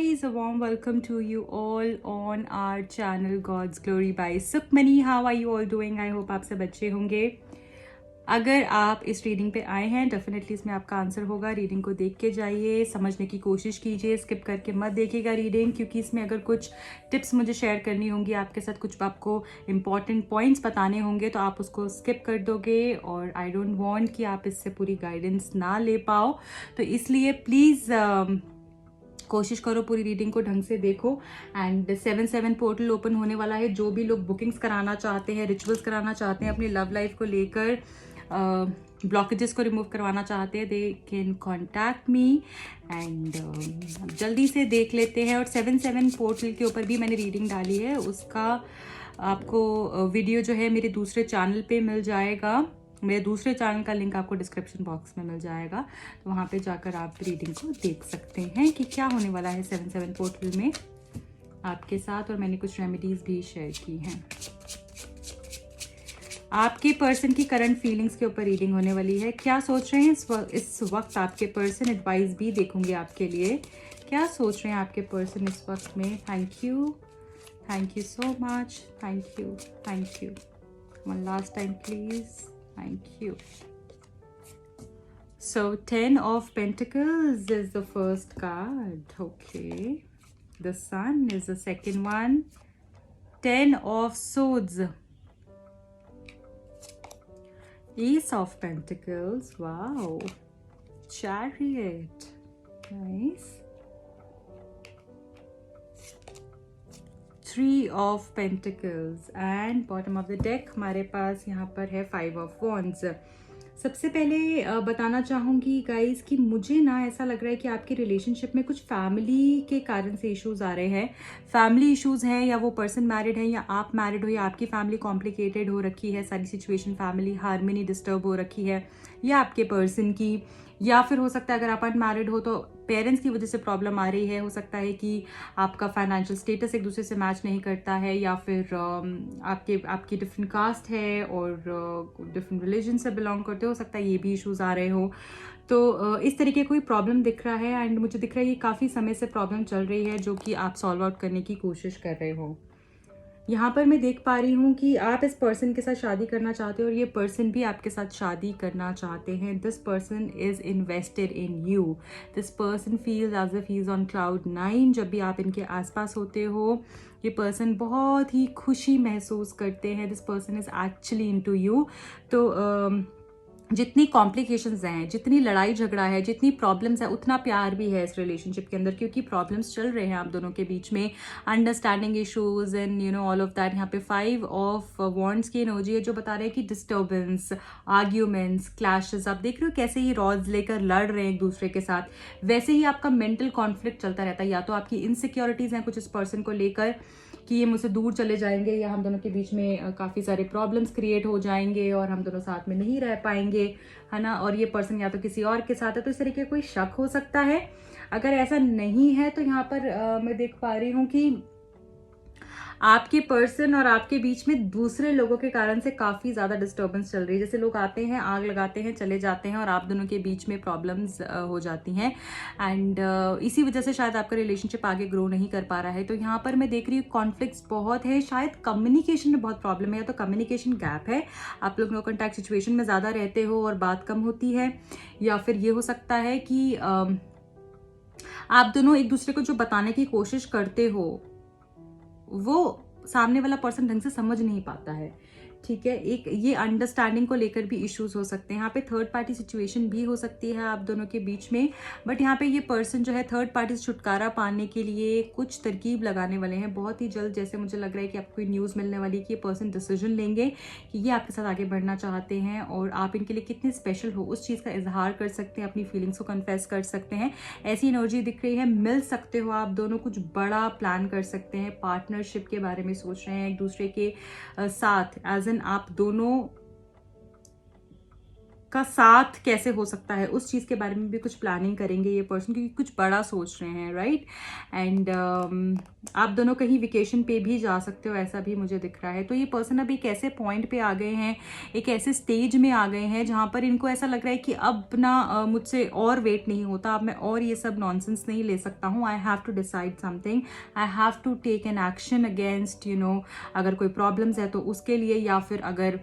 guys, a warm welcome to you all on our channel God's Glory by Sukhmani. How are you all doing? I hope आप सब अच्छे होंगे. अगर आप इस रीडिंग पे आए हैं डेफिनेटली इसमें आपका आंसर होगा. रीडिंग को देख के जाइए, समझने की कोशिश कीजिए, स्किप करके मत देखिएगा रीडिंग, क्योंकि इसमें अगर कुछ टिप्स मुझे शेयर करनी होंगी आपके साथ, कुछ आपको इंपॉर्टेंट पॉइंट्स बताने होंगे तो आप उसको स्किप कर दोगे और आई डोंट वांट कि आप इससे पूरी गाइडेंस ना ले पाओ. तो इसलिए प्लीज़ कोशिश करो पूरी रीडिंग को ढंग से देखो. एंड 7/7 पोर्टल ओपन होने वाला है. जो भी लोग बुकिंग्स कराना चाहते हैं, रिचुअल्स कराना चाहते हैं, अपनी लव लाइफ को लेकर ब्लॉकेजेस को रिमूव करवाना चाहते हैं, they can contact me. And जल्दी से देख लेते हैं. और 7/7 पोर्टल के ऊपर भी मैंने रीडिंग डाली है, उसका आपको वीडियो जो है मेरे दूसरे चैनल पे मिल जाएगा. मेरे दूसरे चैनल का लिंक आपको डिस्क्रिप्शन बॉक्स में मिल जाएगा, तो वहाँ पे जाकर आप रीडिंग को देख सकते हैं कि क्या होने वाला है 7/7 पोर्टल में आपके साथ. और मैंने कुछ रेमेडीज भी शेयर की हैं. आपके पर्सन की करंट फीलिंग्स के ऊपर रीडिंग होने वाली है. क्या सोच रहे हैं इस वक्त आपके पर्सन. एडवाइस भी देखूंगी आपके लिए. क्या सोच रहे हैं आपके पर्सन इस वक्त में. Thank you so much. Thank you. One last time please. Thank you. So 10 of Pentacles is the first card. Okay. The Sun is the second one. 10 of Swords. Ace of Pentacles. Wow. Chariot. Nice. 3 of Pentacles and bottom of the deck हमारे पास यहाँ पर है 5 of Wands. सबसे पहले बताना चाहूँगी guys कि मुझे ना ऐसा लग रहा है कि आपके रिलेशनशिप में कुछ फैमिली के कारण से इश्यूज आ रहे हैं. फैमिली इश्यूज हैं, या वो पर्सन मैरिड है, या आप मैरिड हो, या आपकी फैमिली कॉम्प्लिकेटेड हो रखी है, सारी सिचुएशन फैमिली हार्मनी डिस्टर्ब हो रखी है, या आपके पर्सन की, या फिर हो सकता है अगर आप अनमैरिड हो तो पेरेंट्स की वजह से प्रॉब्लम आ रही है. हो सकता है कि आपका फाइनेंशियल स्टेटस एक दूसरे से मैच नहीं करता है, या फिर आपकी डिफरेंट कास्ट है और डिफरेंट रिलीजन से बिलोंग करते हो सकता है ये भी इश्यूज आ रहे हो. तो इस तरीके कोई प्रॉब्लम दिख रहा है. एंड मुझे दिख रहा है कि काफ़ी समय से प्रॉब्लम चल रही है जो कि आप सॉल्व आउट करने की कोशिश कर रहे हो. यहाँ पर मैं देख पा रही हूँ कि आप इस पर्सन के साथ शादी करना चाहते हो और ये पर्सन भी आपके साथ शादी करना चाहते हैं. This person is invested in you. This person feels as if he is on cloud 9. जब भी आप इनके आसपास होते हो ये पर्सन बहुत ही खुशी महसूस करते हैं. This person is actually into you. तो जितनी कॉम्प्लिकेशंस हैं, जितनी लड़ाई झगड़ा है, जितनी प्रॉब्लम्स है, उतना प्यार भी है इस रिलेशनशिप के अंदर, क्योंकि प्रॉब्लम्स चल रहे हैं आप दोनों के बीच में, understanding issues and you know all of that. यहाँ पे 5 ऑफ वॉन्ड्स की एनर्जी है जो बता रहे हैं कि डिस्टर्बेंस, आर्ग्यूमेंट्स, क्लैशेस. आप देख रहे हो कैसे ही रॉड्स लेकर लड़ रहे हैं एक दूसरे के साथ. वैसे ही आपका मेंटल कॉन्फ्लिक्ट चलता रहता है. या तो आपकी इनसिक्योरिटीज हैं कुछ इस पर्सन को लेकर कि ये मुझसे दूर चले जाएंगे, या हम दोनों के बीच में काफ़ी सारे प्रॉब्लम्स क्रिएट हो जाएंगे और हम दोनों साथ में नहीं रह पाएंगे, है ना. और ये पर्सन या तो किसी और के साथ है, तो इस तरीके का कोई शक हो सकता है. अगर ऐसा नहीं है तो यहाँ पर मैं देख पा रही हूँ कि आपके पर्सन और आपके बीच में दूसरे लोगों के कारण से काफ़ी ज़्यादा डिस्टर्बेंस चल रही है. जैसे लोग आते हैं, आग लगाते हैं, चले जाते हैं और आप दोनों के बीच में प्रॉब्लम्स हो जाती हैं. एंड इसी वजह से शायद आपका रिलेशनशिप आगे ग्रो नहीं कर पा रहा है. तो यहाँ पर मैं देख रही हूँ कॉन्फ्लिक्ट्स बहुत है. शायद कम्युनिकेशन में बहुत प्रॉब्लम है, या तो कम्युनिकेशन गैप है, आप लोग नो कॉन्टैक्ट सिचुएशन में ज़्यादा रहते हो और बात कम होती है. या फिर ये हो सकता है कि आप दोनों एक दूसरे को जो बताने की कोशिश करते हो वो सामने वाला पर्सन ढंग से समझ नहीं पाता है. ठीक है, एक ये अंडरस्टैंडिंग को लेकर भी इश्यूज हो सकते हैं. यहाँ पे थर्ड पार्टी सिचुएशन भी हो सकती है आप दोनों के बीच में. बट यहाँ पे ये पर्सन जो है थर्ड पार्टी से छुटकारा पाने के लिए कुछ तरकीब लगाने वाले हैं बहुत ही जल्द. जैसे मुझे लग रहा है कि आपको कोई न्यूज़ मिलने वाली है कि ये पर्सन डिसीजन लेंगे कि ये आपके साथ आगे बढ़ना चाहते हैं और आप इनके लिए कितने स्पेशल हो उस चीज़ का इजहार कर सकते हैं, अपनी फीलिंग्स को कन्फेस कर सकते हैं. ऐसी एनर्जी दिख रही है. मिल सकते हो आप दोनों, कुछ बड़ा प्लान कर सकते हैं, पार्टनरशिप के बारे में सोच रहे हैं एक दूसरे के साथ. एज आप दोनों का साथ कैसे हो सकता है, उस चीज़ के बारे में भी कुछ प्लानिंग करेंगे ये पर्सन, क्योंकि कुछ बड़ा सोच रहे हैं, राइट। एंड आप दोनों कहीं वेकेशन पे भी जा सकते हो, ऐसा भी मुझे दिख रहा है। तो ये पर्सन अब एक ऐसे पॉइंट पे आ गए हैं, एक ऐसे स्टेज में आ गए हैं जहाँ पर इनको ऐसा लग रहा है कि अब ना मुझसे और वेट नहीं होता, अब मैं और ये सब नॉनसेंस नहीं ले सकता हूँ। I have to decide something, I have to take an action against अगर कोई प्रॉब्लम्स है तो उसके लिए, या फिर अगर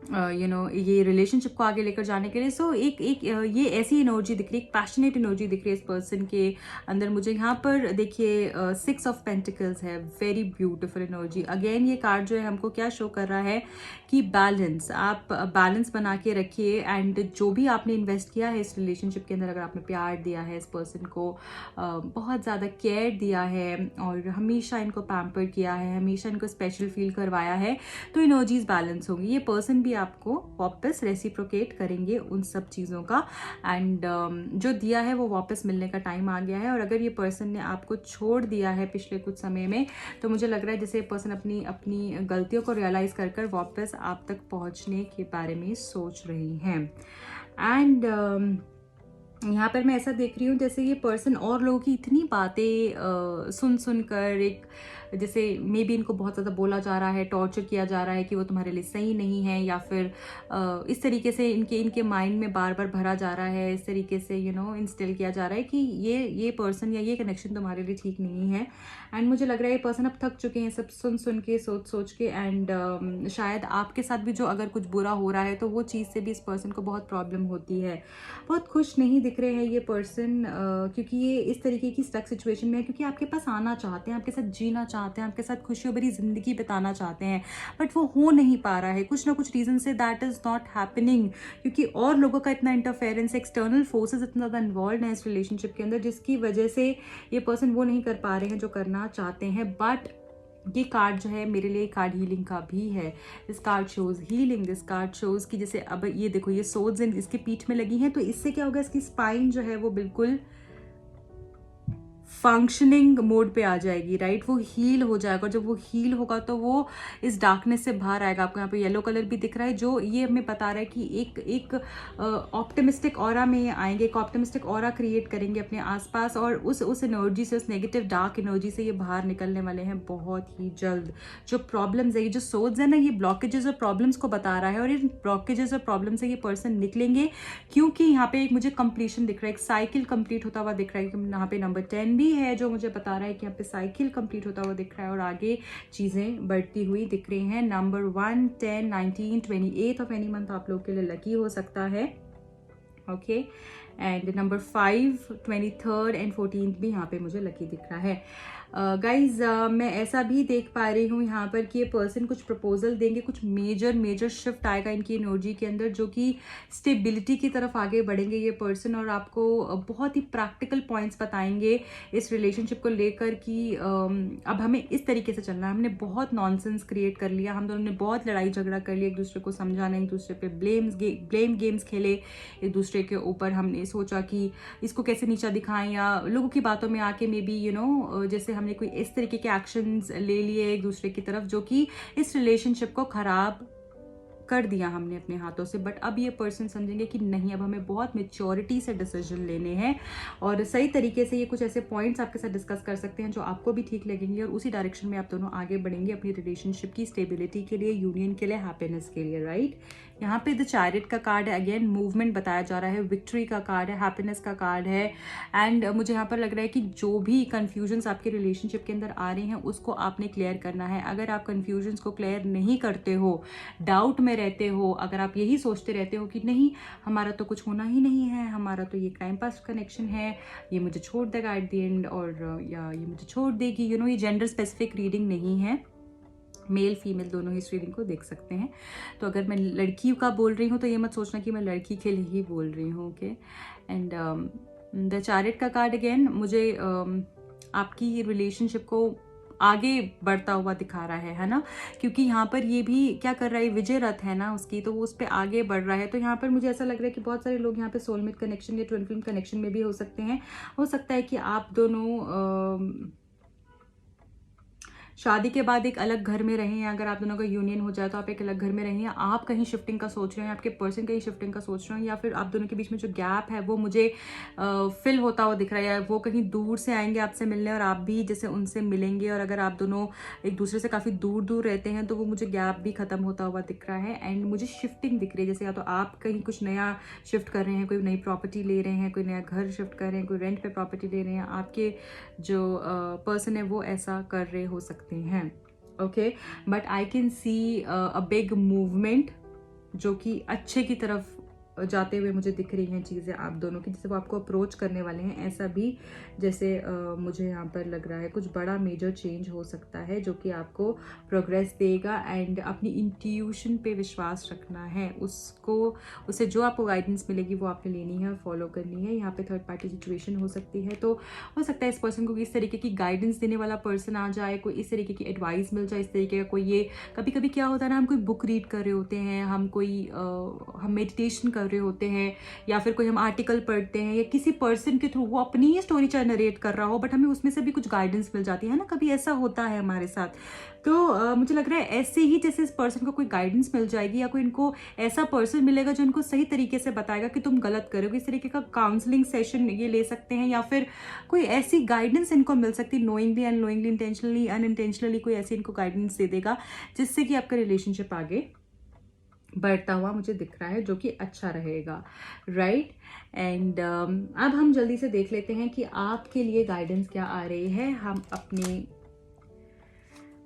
ये रिलेशनशिप को आगे लेकर जाने के लिए। सो ये ऐसी एनर्जी दिख रही है, एक पैशनेट एनर्जी दिख रही है इस पर्सन के अंदर मुझे। यहाँ पर देखिए 6 ऑफ पेंटिकल्स है, वेरी ब्यूटीफुल एनर्जी। अगेन ये कार्ड जो है हमको क्या शो कर रहा है कि बैलेंस, आप बैलेंस बना के रखिए। एंड जो भी आपने इन्वेस्ट किया है इस रिलेशनशिप के अंदर, अगर आपने प्यार दिया है इस पर्सन को, बहुत ज़्यादा केयर दिया है और हमेशा इनको पैम्पर किया है, हमेशा इनको स्पेशल फील करवाया है, तो एनर्जीज बैलेंस होंगी। ये पर्सन भी आपको वापस रेसिप्रोकेट करेंगे उन सब चीज़ों का। एंड जो दिया है वो वापस मिलने का टाइम आ गया है। और अगर ये पर्सन ने आपको छोड़ दिया है पिछले कुछ समय में, तो मुझे लग रहा है जैसे ये पर्सन अपनी गलतियों को रियलाइज़ कर वापस आप तक पहुंचने के बारे में सोच रही हैं। एंड यहाँ पर मैं ऐसा देख रही हूँ जैसे ये पर्सन और लोगों की इतनी बातें सुन कर, एक जैसे मे बी इनको बहुत ज़्यादा बोला जा रहा है, टॉर्चर किया जा रहा है कि वो तुम्हारे लिए सही नहीं है, या फिर इस तरीके से इनके माइंड में बार बार भरा जा रहा है, इस तरीके से इंस्टिल किया जा रहा है कि ये पर्सन या ये कनेक्शन तुम्हारे लिए ठीक नहीं है। एंड मुझे लग रहा है ये पर्सन अब थक चुके हैं सब सुन के, सोच के। एंड शायद आपके साथ भी जो अगर कुछ बुरा हो रहा है तो वो चीज़ से भी इस पर्सन को बहुत प्रॉब्लम होती है। बहुत खुश नहीं दिख रहे हैं ये पर्सन, क्योंकि ये इस तरीके की स्टक सिचुएशन में है, क्योंकि आपके पास आना चाहते हैं, आपके साथ जीना चाहते हैं, आपके साथ खुशियों भरी जिंदगी बिताना चाहते हैं, बट वो हो नहीं पा रहा है कुछ ना कुछ रीजन से। दैट इज नॉट हैपनिंग, क्योंकि और लोगों का इतना इंटरफेरेंस, एक्सटर्नल फोर्सेस इतना ज़्यादा इन्वॉल्व है इस रिलेशनशिप के अंदर, जिसकी वजह से ये पर्सन वो नहीं कर पा रहे हैं जो करना चाहते हैं। बट ये कार्ड जो है मेरे लिए कार्ड हीलिंग का भी है। This card shows healing, this card shows कि जैसे अब ये देखो ये सोड्स इसके पीठ में लगी हैं, तो इससे क्या होगा, इसकी स्पाइन जो है वो बिल्कुल फंक्शनिंग मोड पे आ जाएगी, राइट। वो हील हो जाएगा, जब वो हील होगा तो वो इस डार्कनेस से बाहर आएगा। आपको यहाँ पे येलो कलर भी दिख रहा है, जो ये हमें बता रहा है कि एक ऑप्टिमिस्टिक ऑरा में आएंगे, एक ऑप्टिमिस्टिक ऑरा क्रिएट करेंगे अपने आसपास, और उस एनर्जी से, उस नेगेटिव डार्क एनर्जी से ये बाहर निकलने वाले हैं बहुत ही जल्द। जो प्रॉब्लम्स है, ये जो सोर्स है ना, ये ब्लॉकेजेस और प्रॉब्लम्स को बता रहा है, और इन ब्लॉकेजेस और प्रॉब्लम से ये पर्सन निकलेंगे, क्योंकि यहाँ पे एक मुझे कंप्लीशन दिख रहा है, एक साइकिल कंप्लीट होता हुआ दिख रहा है। यहाँ पे नंबर 10 भी है जो मुझे बता रहा है कि यहाँ पे साइकिल कंप्लीट होता हुआ दिख रहा है और आगे चीजें बढ़ती हुई दिख रही हैं। नंबर 1, 10, 19, 28 ऑफ एनी मंथ आप लोग के लिए लकी हो सकता है, ओके। एंड नंबर 5, 23 एंड 14 भी यहाँ पे मुझे लकी दिख रहा है। गाइज मैं ऐसा भी देख पा रही हूँ यहाँ पर कि ये पर्सन कुछ प्रपोजल देंगे, कुछ मेजर शिफ्ट आएगा इनकी एनर्जी के अंदर, जो कि स्टेबिलिटी की तरफ आगे बढ़ेंगे ये पर्सन, और आपको बहुत ही प्रैक्टिकल पॉइंट्स बताएंगे इस रिलेशनशिप को लेकर कि अब हमें इस तरीके से चलना है। हमने बहुत नॉनसेंस क्रिएट कर लिया, हम दोनों ने बहुत लड़ाई झगड़ा कर लिया, एक दूसरे को समझा नहीं, एक दूसरे पे ब्लेम गेम्स खेले, एक दूसरे के ऊपर हमने सोचा कि इसको कैसे नीचा दिखाएं, या लोगों की बातों में आके मे बी जैसे हमने कोई इस तरीके के एक्शंस ले लिए एक दूसरे की तरफ, जो कि इस रिलेशनशिप को खराब कर दिया हमने अपने हाथों से। बट अब ये पर्सन समझेंगे कि नहीं, अब हमें बहुत मेच्योरिटी से डिसीजन लेने हैं, और सही तरीके से ये कुछ ऐसे पॉइंट्स आपके साथ डिस्कस कर सकते हैं जो आपको भी ठीक लगेंगे, और उसी डायरेक्शन में आप दोनों आगे बढ़ेंगे अपनी रिलेशनशिप की स्टेबिलिटी के लिए, यूनियन के लिए, हैप्पीनेस के लिए, राइट। यहाँ पे द चैरियट का कार्ड है, अगेन मूवमेंट बताया जा रहा है, विक्ट्री का कार्ड है, हैप्पीनेस का कार्ड है। एंड मुझे यहाँ पर लग रहा है कि जो भी कन्फ्यूजन्स आपके रिलेशनशिप के अंदर आ रही हैं उसको आपने क्लियर करना है। अगर आप कन्फ्यूजन्स को क्लियर नहीं करते हो, डाउट में रहते हो, अगर आप यही सोचते रहते हो कि नहीं हमारा तो कुछ होना ही नहीं है, हमारा तो ये टाइम पास कनेक्शन है, ये मुझे छोड़ देगा एट द एंड, और या ये मुझे छोड़ देगी, ये जेंडर स्पेसिफिक रीडिंग नहीं है, मेल फीमेल दोनों ही इस रीडिंग को देख सकते हैं। तो अगर मैं लड़की का बोल रही हूँ तो ये मत सोचना कि मैं लड़की के लिए ही बोल रही हूँ, ओके। एंड द चैरियट का कार्ड अगेन मुझे आपकी रिलेशनशिप को आगे बढ़ता हुआ दिखा रहा है ना, क्योंकि यहाँ पर ये भी क्या कर रहा है, विजय रथ है ना उसकी, तो वो उस पर आगे बढ़ रहा है। तो यहाँ पर मुझे ऐसा लग रहा है कि बहुत सारे लोग यहाँ पे सोलमेट कनेक्शन या ट्विन फ्लेम कनेक्शन में भी हो सकते हैं। हो सकता है कि आप दोनों शादी के बाद एक अलग घर में रहें, अगर आप दोनों का यूनियन हो जाए तो आप एक अलग घर में रहें, आप कहीं शिफ्टिंग का सोच रहे हैं, आपके पर्सन कहीं शिफ्टिंग का सोच रहे हैं, या फिर आप दोनों के बीच में जो गैप है वो मुझे फिल होता हुआ दिख रहा है, या वो कहीं दूर से आएंगे आपसे मिलने और आप भी जैसे उनसे मिलेंगे, और अगर आप दोनों एक दूसरे से काफ़ी दूर दूर रहते हैं तो वो मुझे गैप भी ख़त्म होता हुआ दिख रहा है। एंड मुझे शिफ्टिंग दिख रही है, जैसे या तो आप कहीं कुछ नया शिफ्ट कर रहे हैं, कोई नई प्रॉपर्टी ले रहे हैं, कोई नया घर शिफ्ट कर रहे हैं, कोई रेंट पे प्रॉपर्टी ले रहे हैं, आपके जो पर्सन है वो ऐसा कर रहे हो सकते हैं। Okay, but I can see a big movement जो कि अच्छे की तरफ जाते हुए मुझे दिख रही हैं चीज़ें आप दोनों की, जैसे वो आपको अप्रोच करने वाले हैं, ऐसा भी जैसे मुझे यहाँ पर लग रहा है। कुछ बड़ा मेजर चेंज हो सकता है जो कि आपको प्रोग्रेस देगा। एंड अपनी इंट्यूशन पे विश्वास रखना है, उससे जो आपको गाइडेंस मिलेगी वो आपने लेनी है और फॉलो करनी है। यहाँ पे थर्ड पार्टी सिचुएशन हो सकती है, तो हो सकता है इस पर्सन को इस तरीके की गाइडेंस देने वाला पर्सन आ जाए, कोई इस तरीके की एडवाइस मिल जाए, इस तरीके का कोई, ये कभी कभी क्या होता है ना, हम कोई बुक रीड कर रहे होते हैं, हम मेडिटेशन कर रहे होते हैं, या फिर कोई हम आर्टिकल पढ़ते हैं, या किसी पर्सन के थ्रू वो अपनी ही स्टोरी चाहे नरेट कर रहा हो, बट हमें उसमें से भी कुछ गाइडेंस मिल जाती है ना, कभी ऐसा होता है हमारे साथ। तो मुझे लग रहा है ऐसे ही जैसे इस पर्सन को कोई गाइडेंस मिल जाएगी, या कोई इनको ऐसा पर्सन मिलेगा जो इनको सही तरीके से बताएगा कि तुम गलत करोगे, इस तरीके का काउंसलिंग सेशन ये ले सकते हैं, या फिर कोई ऐसी गाइडेंस इनको मिल सकती है, नोइंगली अननोइंगली, इंटेंशनली अनइंटेंशनली, कोई ऐसी इनको गाइडेंस दे देगा जिससे कि आपका रिलेशनशिप आगे बढ़ता हुआ मुझे दिख रहा है, जो कि अच्छा रहेगा, राइट। एंड अब हम जल्दी से देख लेते हैं कि आपके लिए गाइडेंस क्या आ रही है। हम अपने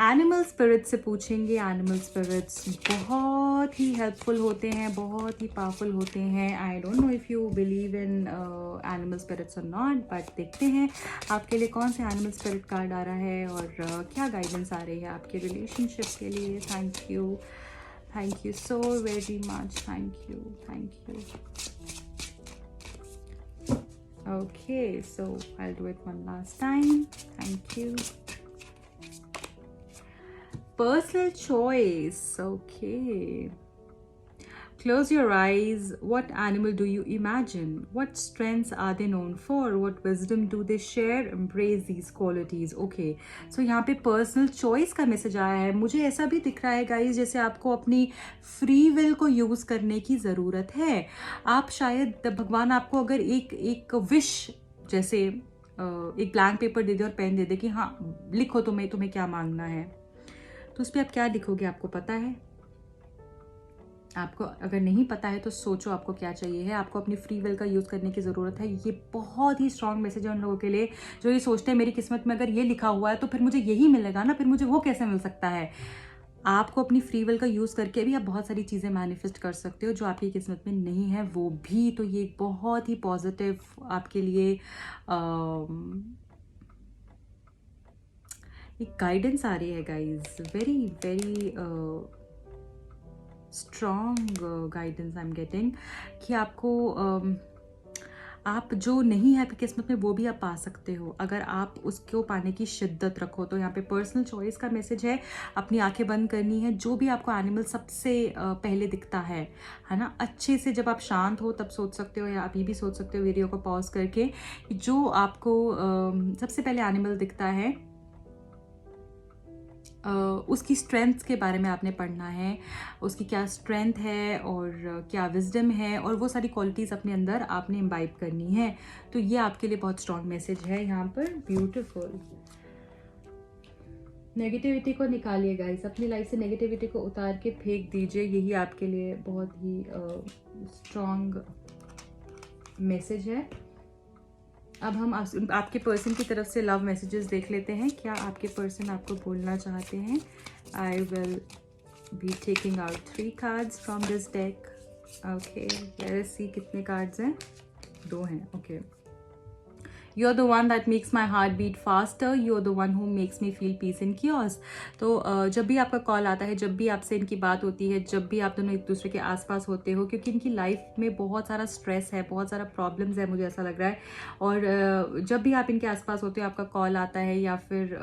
एनिमल स्पिरिट से पूछेंगे। एनिमल स्पिरिट्स बहुत ही हेल्पफुल होते हैं, बहुत ही पावरफुल होते हैं। I don't know if you believe in animal spirits और नॉट, बट देखते हैं आपके लिए कौन से एनिमल स्पिरिट कार्ड आ रहा है और क्या गाइडेंस आ रही है आपके रिलेशनशिप के लिए। Thank you so very much, thank you. Okay, so I'll do it one last time. Thank you. Personal choice. Okay. Close your eyes. What animal do you imagine? What strengths are they known for? What wisdom do they share? Embrace these qualities. Okay. So यहाँ पे personal choice का message आया है। मुझे ऐसा भी दिख रहा है गाइज जैसे आपको अपनी फ्री विल को यूज़ करने की ज़रूरत है। आप शायद भगवान आपको अगर एक विश जैसे एक ब्लैंक पेपर दे दे और पेन दे दे कि हाँ लिखो तुम्हें क्या मांगना है, तो उस पर आप क्या लिखोगे? आपको पता है? आपको अगर नहीं पता है तो सोचो आपको क्या चाहिए है। आपको अपनी फ्री विल का यूज़ करने की ज़रूरत है। ये बहुत ही स्ट्रॉन्ग मैसेज है उन लोगों के लिए जो ये सोचते हैं मेरी किस्मत में अगर ये लिखा हुआ है तो फिर मुझे यही मिलेगा ना, फिर मुझे वो कैसे मिल सकता है। आपको अपनी फ्री विल का यूज़ करके भी आप बहुत सारी चीज़ें मैनिफेस्ट कर सकते हो जो आपकी किस्मत में नहीं है वो भी। तो ये बहुत ही पॉजिटिव आपके लिए एक गाइडेंस आ रही है guys. Very very strong guidance I am getting कि आपको आप जो नहीं है आपकी किस्मत में वो भी आप पा सकते हो अगर आप उसको पाने की शिद्दत रखो। तो यहाँ पे पर्सनल चॉइस का मैसेज है। अपनी आंखें बंद करनी है। जो भी आपको एनिमल सबसे पहले दिखता है ना, अच्छे से जब आप शांत हो तब सोच सकते हो, या आप ये भी सोच सकते हो वीडियो को पॉज करके कि जो आपको सबसे पहले एनिमल दिखता है उसकी स्ट्रेंथ के बारे में आपने पढ़ना है। उसकी क्या स्ट्रेंथ है और क्या विजडम है और वो सारी क्वालिटीज़ अपने अंदर आपने इम्बाइब करनी है। तो ये आपके लिए बहुत स्ट्रॉन्ग मैसेज है यहाँ पर। ब्यूटीफुल। नेगेटिविटी को निकालिए गाइस, अपनी लाइफ से नेगेटिविटी को उतार के फेंक दीजिए। यही आपके लिए बहुत ही स्ट्रॉन्ग मैसेज है। अब हम आपके पर्सन की तरफ से लव मैसेजेस देख लेते हैं। क्या आपके पर्सन आपको बोलना चाहते हैं? I will be taking out 3 cards from this deck. Okay, let's see कितने कार्ड्स हैं। 2 हैं। Okay. You're the one that makes my heart beat faster. You're the one who makes me feel peace in chaos. तो जब भी आपका call आता है, जब भी आपसे इनकी बात होती है, जब भी आप दोनों एक दूसरे के आसपास होते हो, क्योंकि इनकी लाइफ में बहुत सारा स्ट्रेस है, बहुत सारा प्रॉब्लम्स है, मुझे ऐसा लग रहा है। और जब भी आप इनके आसपास होते हो, आपका कॉल आता है या फिर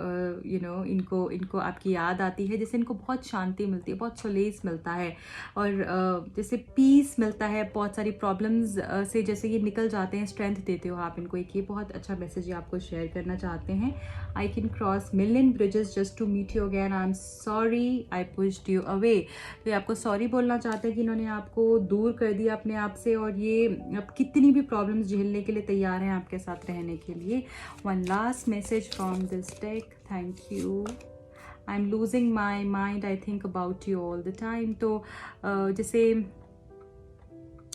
इनको आपकी याद आती है, जैसे इनको बहुत शांति मिलती है, बहुत सोलेस मिलता है और जैसे पीस मिलता है। बहुत सारी प्रॉब्लम्स से जैसे ये निकल जाते हैं, स्ट्रेंथ देते हो आप इनको। एक ये बहुत अच्छा अच्छा मैसेज ये आपको शेयर करना चाहते हैं। I can cross million bridges just to meet you again, I am sorry I pushed you away. तो ये आपको सॉरी बोलना चाहते हैं कि इन्होंने आपको दूर कर दिया अपने आप से, और ये अब कितनी भी प्रॉब्लम्स झेलने के लिए तैयार हैं आपके साथ रहने के लिए। One last message from this deck, thank you. I am losing my mind, I think about you all the time. तो जैसे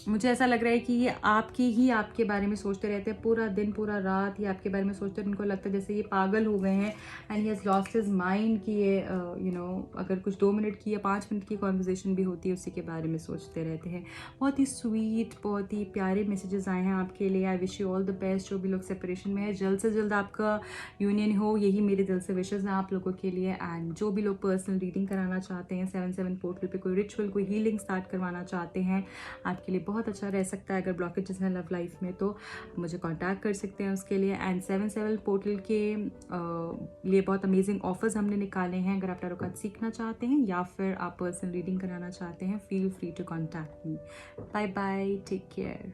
मुझे ऐसा लग रहा है कि ये आपके बारे में सोचते रहते हैं पूरा दिन पूरा रात, ये आपके बारे में सोचते हैं। उनको लगता है जैसे ये पागल हो गए हैं and he has lost his mind, कि ये अगर कुछ 2 मिनट की या 5 मिनट की कॉन्वर्जेसन भी होती है उसी के बारे में सोचते रहते हैं। बहुत ही स्वीट, बहुत ही प्यारे मैसेजेस आए हैं आपके लिए। I wish you all the best. जो भी लोग सेपरेशन में है, जल्द से जल्द आपका यूनियन हो, यही मेरे दिल से विशेज़ हैं आप लोगों के लिए। एंड जो भी लोग पर्सनल रीडिंग कराना चाहते हैं, 7/7 पोर्टल पे कोई रिचुअल, कोई हीलिंग स्टार्ट करवाना चाहते हैं, आपके लिए बहुत अच्छा रह सकता है। अगर ब्लॉकेजेस हैं लव लाइफ में तो मुझे कांटेक्ट कर सकते हैं उसके लिए। एंड 7/7 पोर्टल के लिए बहुत अमेजिंग ऑफर्स हमने निकाले हैं। अगर आप टैरो कार्ड सीखना चाहते हैं या फिर आप पर्सनल रीडिंग कराना चाहते हैं, feel free to contact me. Bye bye, take care.